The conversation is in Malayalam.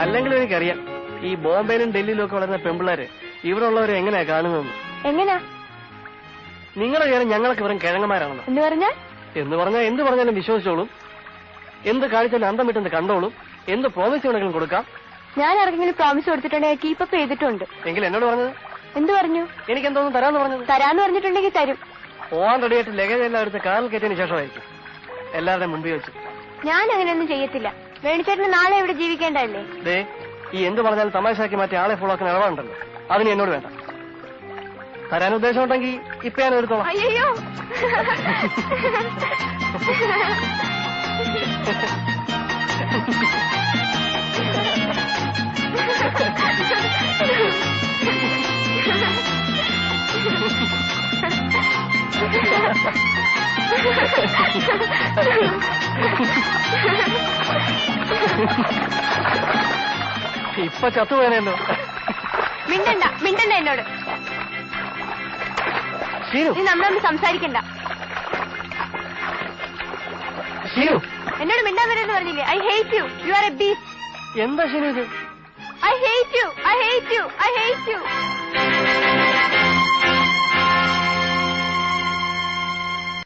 അല്ലെങ്കിലും എനിക്കറിയാം ഈ ബോംബെയിലും ഡൽഹിയിലും ഒക്കെ വളരുന്ന പെമ്പിള്ളേര് ഇവിടെ ഉള്ളവരെ എങ്ങനെയാ കാണുന്നതെന്ന്. എങ്ങനാ? നിങ്ങളുടെ കാര്യം ഞങ്ങൾക്ക് വെറും കിഴങ്ങന്മാരാണെന്ന്. എന്ന് പറഞ്ഞാൽ എന്ത് പറഞ്ഞാലും വിശ്വസിച്ചോളും, എന്ത് കാണിച്ചാലും അന്തം വിട്ടെന്ന് കണ്ടോളും, എന്ത് പ്രോമിസ് വേണമെങ്കിലും കൊടുക്കാം. ഞാൻ ആർക്കെങ്കിലും പ്രോമിസ് കൊടുത്തിട്ടുണ്ടെങ്കിൽ കീപ്പപ്പ് ചെയ്തിട്ടുണ്ട്. എങ്കിൽ എന്നോട് പറഞ്ഞത് എന്ത് പറഞ്ഞു? എനിക്ക് എന്തോന്നും തരാന്ന് പറഞ്ഞത്. തരാന്ന് പറഞ്ഞിട്ടുണ്ടെങ്കിൽ തരും. പോവാൻ റെഡിയായിട്ട് ലഗേജ് എല്ലാം എടുത്ത് കാറിൽ കയറ്റിയതിന് ശേഷമായിരിക്കും എല്ലാവരുടെയും മുമ്പിൽ വെച്ച്. ഞാൻ അങ്ങനെയൊന്നും ചെയ്യത്തില്ല. വേണിച്ചേട്ടന് നാളെ ഇവിടെ ജീവിക്കേണ്ടല്ലേ? ദേ, ഈ എന്ത് പറഞ്ഞാലും തമാശയാക്കി മാറ്റി ആളെ ഫോളോക്കുന്ന ഇളവുണ്ടല്ലോ, അതിന് എന്നോട് വേണ്ട. തരാൻ ഉദ്ദേശമുണ്ടെങ്കിൽ ഇപ്പൊ ഞാൻ എടുത്തോളാം. അയ്യോ ഇപ്പൊ ചത്തുപോയാനല്ലോ. മിണ്ടണ്ട മിണ്ടണ്ട എന്നോട്. നീ നമ്മളൊന്ന് സംസാരിക്കണ്ട. എന്നോട് മിണ്ടാൻ വരെന്ന് പറഞ്ഞില്ലേ? I hate you. You are A beast. എന്താ ശരി ഇത്? I hate you. I hate you. I hate you.